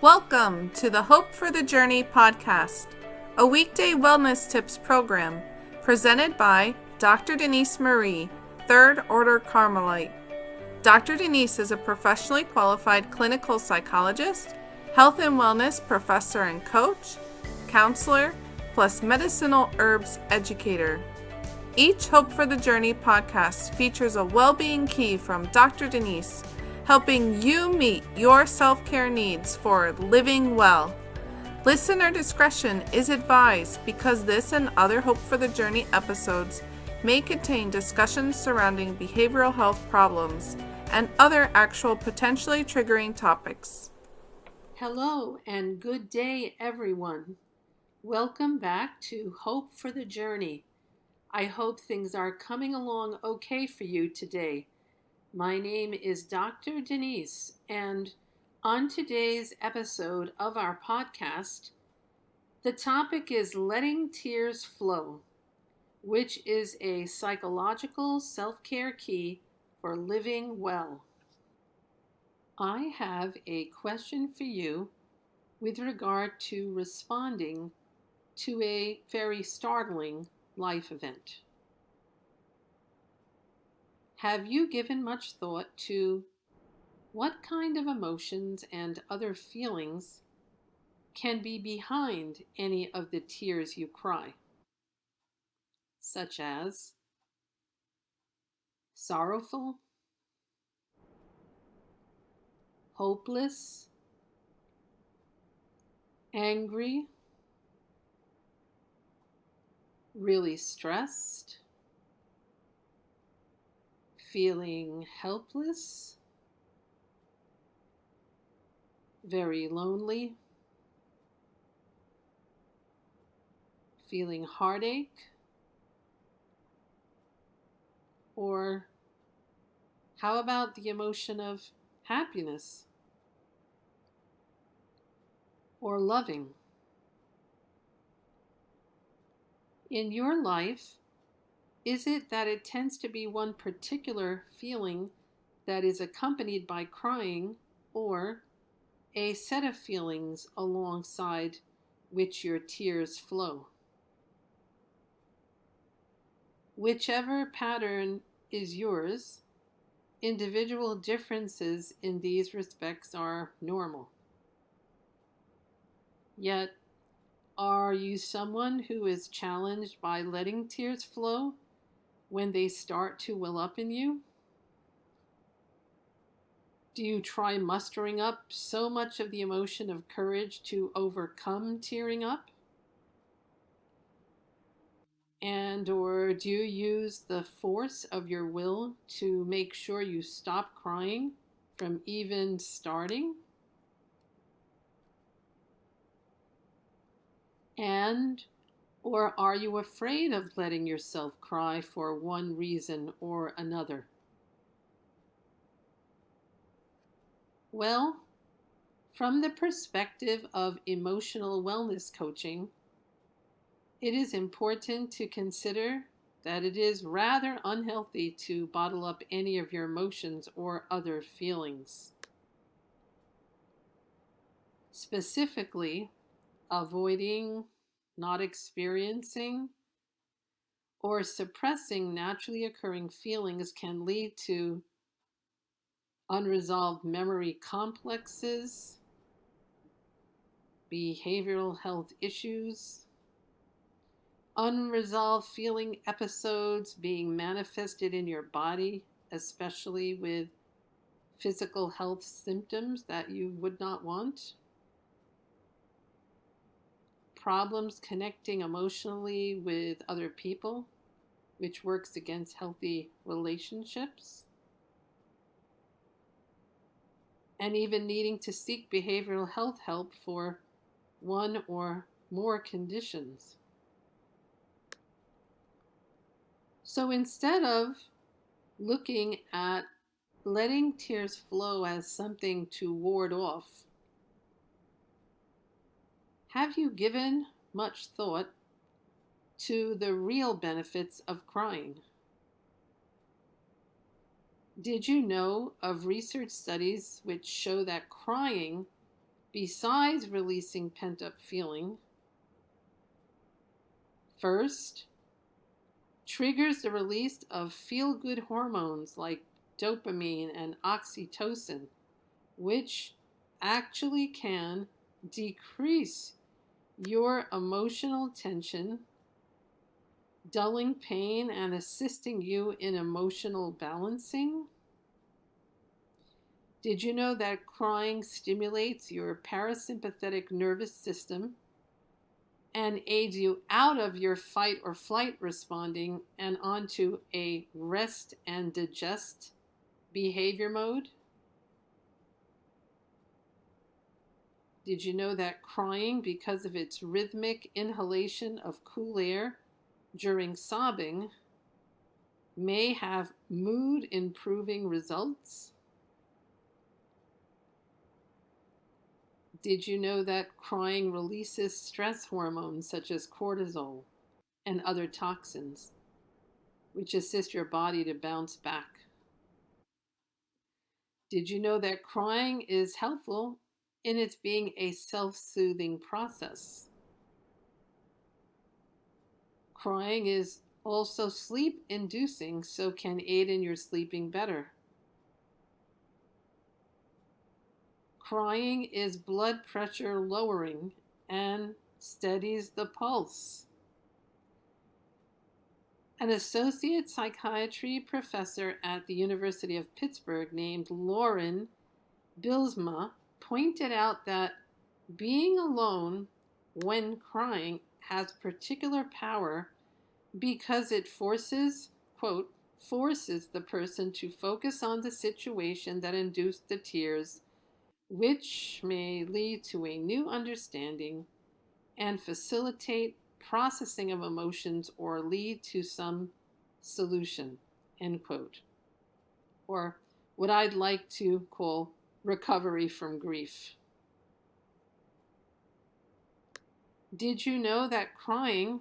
Welcome to the Hope for the Journey podcast, a weekday wellness tips program presented by Dr. Denise Marie, Third Order Carmelite. Dr. Denise is a professionally qualified clinical psychologist, health and wellness professor and coach, counselor, plus medicinal herbs educator. Each Hope for the Journey podcast features a well-being key from Dr. Denise, helping you meet your self-care needs for living well. Listener discretion is advised because this and other Hope for the Journey episodes may contain discussions surrounding behavioral health problems and other actual potentially triggering topics. Hello and good day, everyone. Welcome back to Hope for the Journey. I hope things are coming along okay for you today. My name is Dr. Denise, and on today's episode of our podcast, the topic is letting tears flow, which is a psychological self-care key for living well. I have a question for you with regard to responding to a very startling life event. Have you given much thought to what kind of emotions and other feelings can be behind any of the tears you cry, such as sorrowful, hopeless, angry, really stressed, feeling helpless, very lonely, feeling heartache, or how about the emotion of happiness or loving? In your life, is it that it tends to be one particular feeling that is accompanied by crying, or a set of feelings alongside which your tears flow? Whichever pattern is yours, individual differences in these respects are normal. Yet, are you someone who is challenged by letting tears flow when they start to well up in you? Do you try mustering up so much of the emotion of courage to overcome tearing up? And or do you use the force of your will to make sure you stop crying from even starting? And or are you afraid of letting yourself cry for one reason or another? Well, from the perspective of emotional wellness coaching, it is important to consider that it is rather unhealthy to bottle up any of your emotions or other feelings. Specifically, avoiding, not experiencing, or suppressing naturally occurring feelings can lead to unresolved memory complexes, behavioral health issues, unresolved feeling episodes being manifested in your body, especially with physical health symptoms that you would not want, problems connecting emotionally with other people, which works against healthy relationships, and even needing to seek behavioral health help for one or more conditions. So instead of looking at letting tears flow as something to ward off, have you given much thought to the real benefits of crying? Did you know of research studies which show that crying besides releasing pent-up feeling. First, triggers the release of feel-good hormones like dopamine and oxytocin, which actually can decrease your emotional tension, dulling pain and assisting you in emotional balancing. Did you know that crying stimulates your parasympathetic nervous system and aids you out of your fight or flight responding and onto a rest and digest behavior mode? Did you know that crying, because of its rhythmic inhalation of cool air during sobbing, may have mood improving results? Did you know that crying releases stress hormones such as cortisol and other toxins, which assist your body to bounce back? Did you know that crying is helpful in its being a self-soothing process? Crying is also sleep-inducing, so can aid in your sleeping better. Crying is blood pressure lowering and steadies the pulse. An associate psychiatry professor at the University of Pittsburgh named Lauren Bilsma pointed out that being alone when crying has particular power because it quote, forces the person to focus on the situation that induced the tears, which may lead to a new understanding and facilitate processing of emotions or lead to some solution, end quote. Or what I'd like to call recovery from grief. Did you know that crying,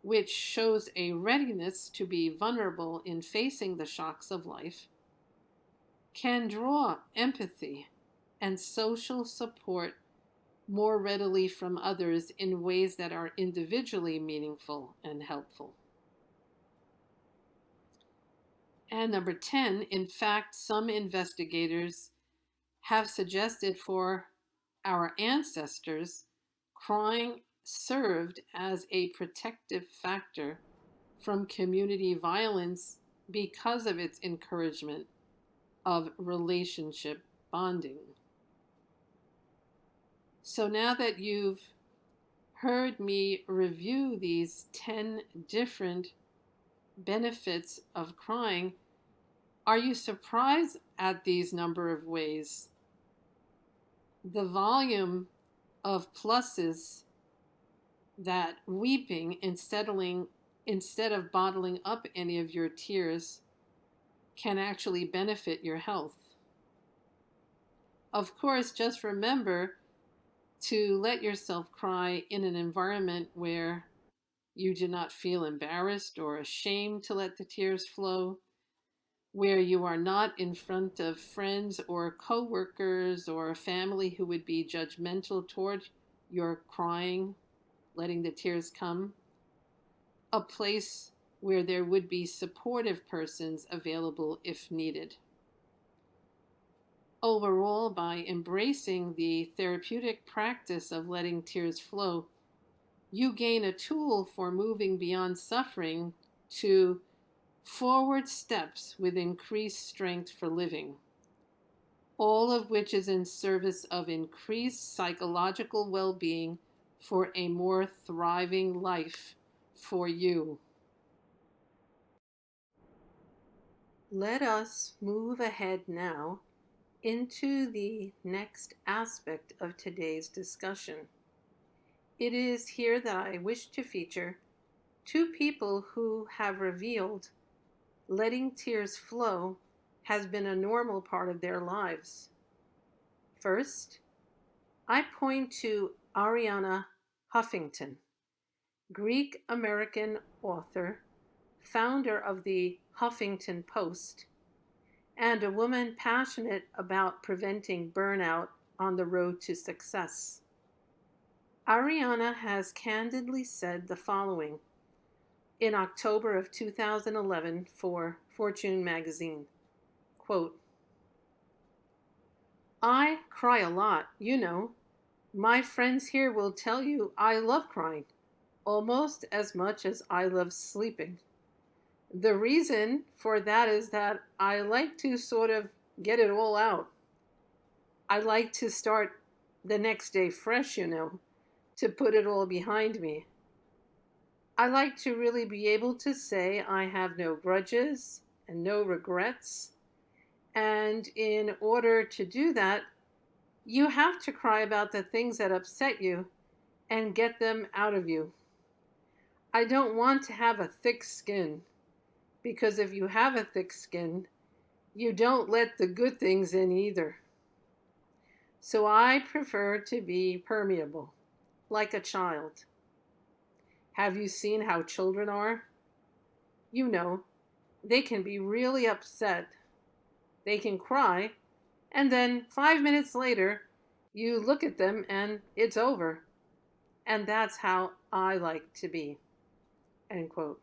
which shows a readiness to be vulnerable in facing the shocks of life, can draw empathy and social support more readily from others in ways that are individually meaningful and helpful? And number 10, in fact, some investigators have suggested for our ancestors, crying served as a protective factor from community violence because of its encouragement of relationship bonding. So now that you've heard me review these 10 different benefits of crying, are you surprised at these number of ways? The volume of pluses that weeping instead of bottling up any of your tears can actually benefit your health. Of course, just remember to let yourself cry in an environment where you do not feel embarrassed or ashamed to let the tears flow, where you are not in front of friends or coworkers or family who would be judgmental toward your crying, letting the tears come, a place where there would be supportive persons available if needed. Overall, by embracing the therapeutic practice of letting tears flow, you gain a tool for moving beyond suffering to forward steps with increased strength for living, all of which is in service of increased psychological well-being for a more thriving life for you. Let us move ahead now into the next aspect of today's discussion. It is here that I wish to feature two people who have revealed letting tears flow has been a normal part of their lives. First, I point to Arianna Huffington, Greek-American author, founder of the Huffington Post, and a woman passionate about preventing burnout on the road to success. Ariana has candidly said the following in October of 2011 for Fortune magazine, quote, "I cry a lot, you know. My friends here will tell you I love crying, almost as much as I love sleeping. The reason for that is that I like to sort of get it all out. I like to start the next day fresh, you know, to put it all behind me. I like to really be able to say I have no grudges and no regrets. And in order to do that, you have to cry about the things that upset you and get them out of you. I don't want to have a thick skin, because if you have a thick skin, you don't let the good things in either. So I prefer to be permeable, like a child. Have you seen how children are? You know, they can be really upset. They can cry, and then 5 minutes later, you look at them and it's over. And that's how I like to be." End quote.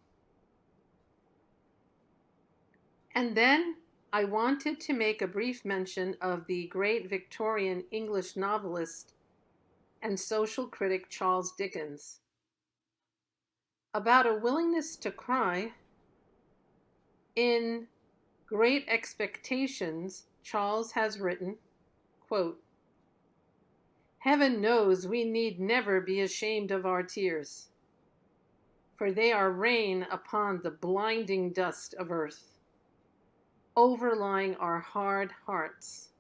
And then I wanted to make a brief mention of the great Victorian English novelist and social critic Charles Dickens. About a willingness to cry, in Great Expectations, Charles has written, quote, "Heaven knows we need never be ashamed of our tears, for they are rain upon the blinding dust of earth, overlying our hard hearts.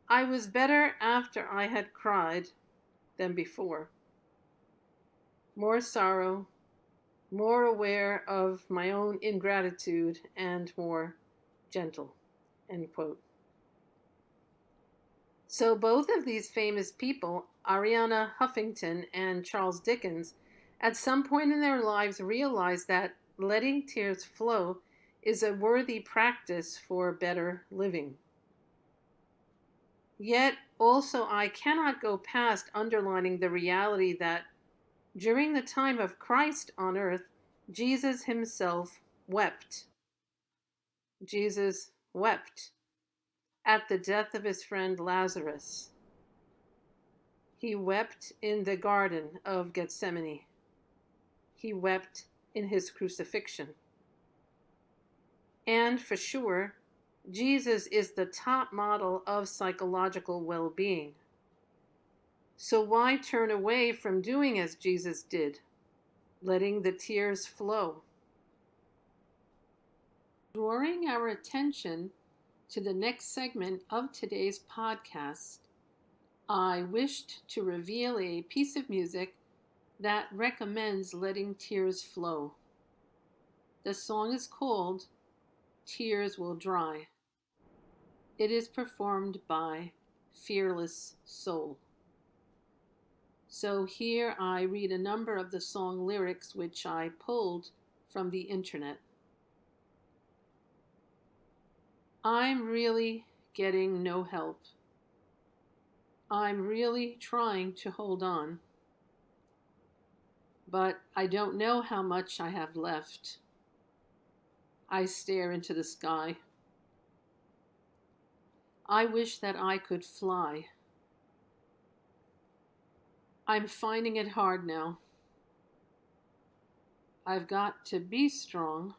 I was better after I had cried than before. More sorrow, more aware of my own ingratitude, and more gentle." End quote. So both of these famous people, Ariana Huffington and Charles Dickens, at some point in their lives realized that letting tears flow is a worthy practice for better living. Yet also I cannot go past underlining the reality that during the time of Christ on earth, Jesus himself wept. Jesus wept at the death of his friend Lazarus. He wept in the Garden of Gethsemane. He wept in his crucifixion. And for sure, Jesus is the top model of psychological well-being. So why turn away from doing as Jesus did, letting the tears flow? Drawing our attention to the next segment of today's podcast, I wished to reveal a piece of music that recommends letting tears flow. The song is called "Tears Will Dry." It is performed by Fearless Soul. So here I read a number of the song lyrics which I pulled from the internet. I'm really getting no help. I'm really trying to hold on, but I don't know how much I have left. I stare into the sky. I wish that I could fly. I'm finding it hard now. I've got to be strong.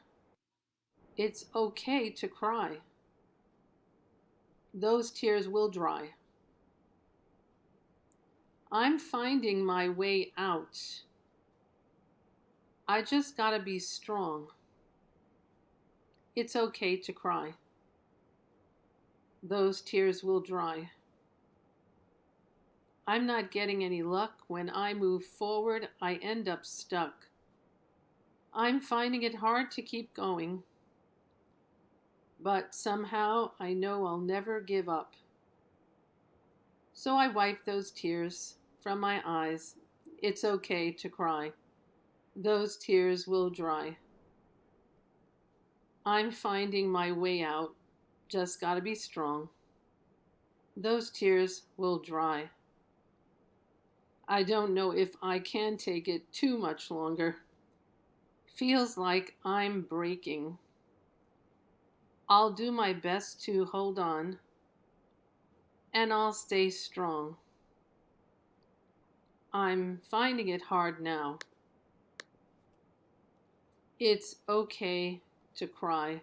It's okay to cry. Those tears will dry. I'm finding my way out. I just gotta be strong. It's okay to cry. Those tears will dry. I'm not getting any luck. When I move forward, I end up stuck. I'm finding it hard to keep going, but somehow I know I'll never give up. So I wipe those tears from my eyes. It's okay to cry. Those tears will dry. I'm finding my way out. Just gotta be strong. those tears will dry. I don't know if I can take it too much longer. Feels like I'm breaking. I'll do my best to hold on, and I'll stay strong. I'm finding it hard now. It's okay to cry.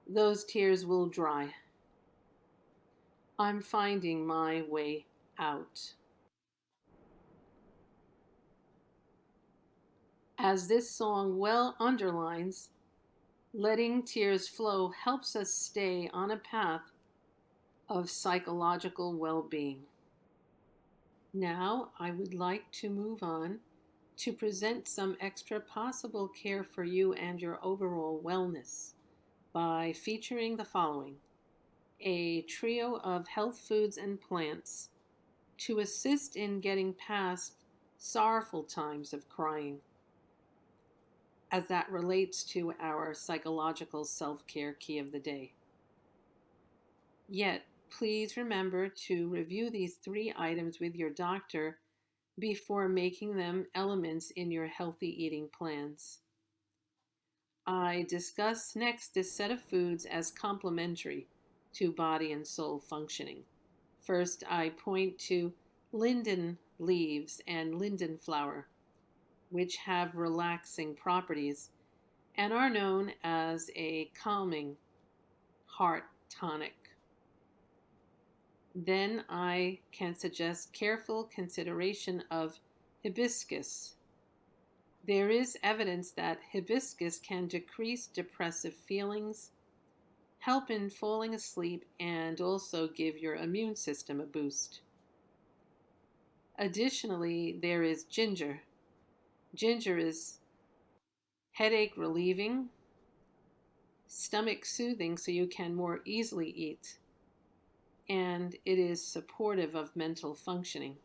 Those tears will dry. I'm finding my way out. As this song well underlines, letting tears flow helps us stay on a path of psychological well-being. Now, I would like to move on to present some extra possible care for you and your overall wellness by featuring the following: a trio of health foods and plants to assist in getting past sorrowful times of crying, as that relates to our psychological self-care key of the day. Yet, please remember to review these 3 items with your doctor before making them elements in your healthy eating plans. I discuss next this set of foods as complementary to body and soul functioning. First, I point to linden leaves and linden flower, which have relaxing properties and are known as a calming heart tonic. Then I can suggest careful consideration of hibiscus. There is evidence that hibiscus can decrease depressive feelings, help in falling asleep, and also give your immune system a boost. Additionally, there is ginger. Ginger is headache relieving, stomach soothing so you can more easily eat, and it is supportive of mental functioning.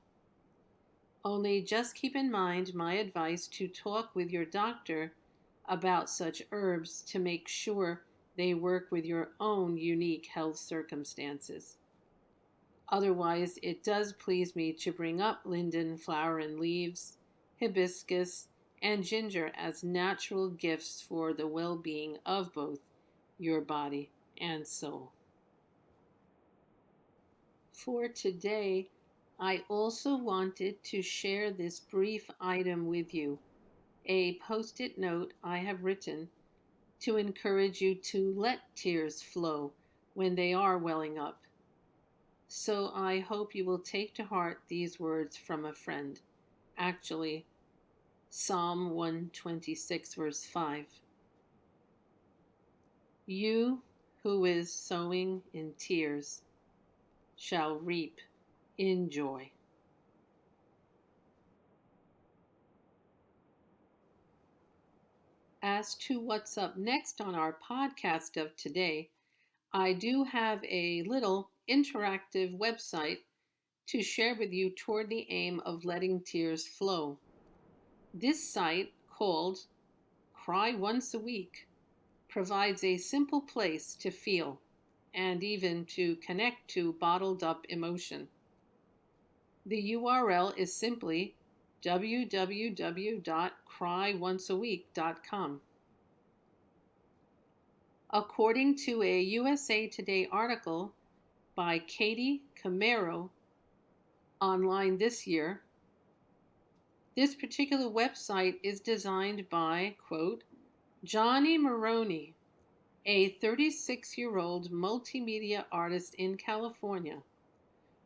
Only just keep in mind my advice to talk with your doctor about such herbs to make sure they work with your own unique health circumstances. Otherwise, it does please me to bring up linden flower and leaves, hibiscus, and ginger as natural gifts for the well-being of both your body and soul. For today, I also wanted to share this brief item with you, a post-it note I have written to encourage you to let tears flow when they are welling up. So I hope you will take to heart these words from a friend. Actually, Psalm 126, verse 5. You who is sowing in tears shall reap in joy. As to what's up next on our podcast of today, I do have a little interactive website to share with you toward the aim of letting tears flow. This site, called Cry Once a Week, provides a simple place to feel and even to connect to bottled up emotion. The URL is simply www.cryoncea.week.com. According to a USA Today article by Katie Camero online this year, this particular website is designed by, quote, Johnny Maroney, a 36-year-old multimedia artist in California,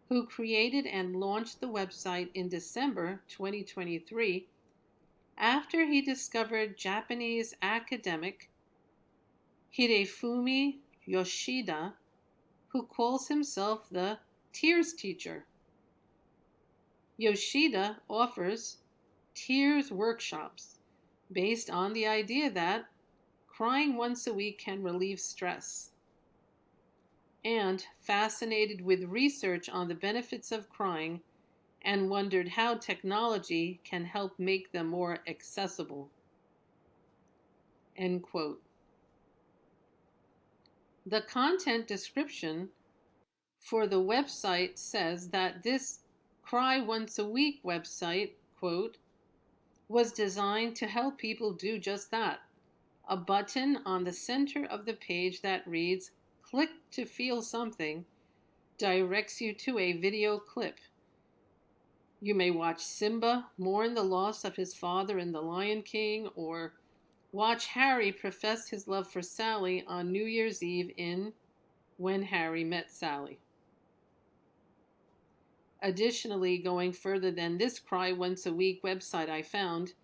who created and launched the website in December 2023 after he discovered Japanese academic Hidefumi Yoshida, who calls himself the Tears Teacher. Yoshida offers tears workshops based on the idea that crying once a week can relieve stress. And fascinated with research on the benefits of crying and wondered how technology can help make them more accessible. End quote. The content description for the website says that this Cry Once a Week website, quote, was designed to help people do just that. A button on the center of the page that reads, "Click to feel something," directs you to a video clip. You may watch Simba mourn the loss of his father in The Lion King, or watch Harry profess his love for Sally on New Year's Eve in When Harry Met Sally. Additionally, going further than this Cry Once a Week website I found,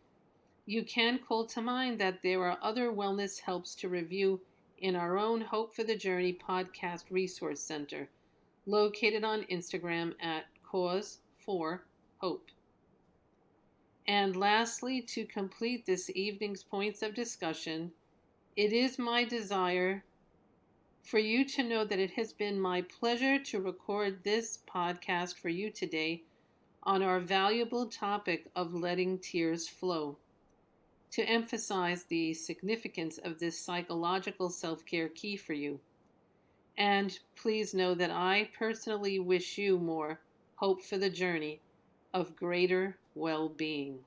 you can call to mind that there are other wellness helps to review in our own Hope for the Journey podcast resource center, located on Instagram at Cause for Hope. And lastly, to complete this evening's points of discussion, it is my desire for you to know that it has been my pleasure to record this podcast for you today on our valuable topic of letting tears flow, to emphasize the significance of this psychological self-care key for you. And please know that I personally wish you more hope for the journey of greater well-being.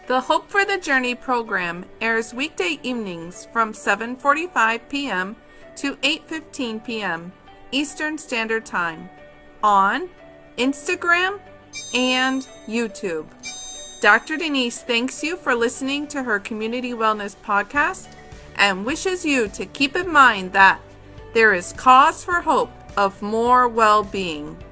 The Hope for the Journey program airs weekday evenings from 7:45 p.m. to 8:15 p.m. Eastern Standard Time on Instagram and YouTube. Dr. Denise thanks you for listening to her Community Wellness podcast and wishes you to keep in mind that there is cause for hope of more well-being.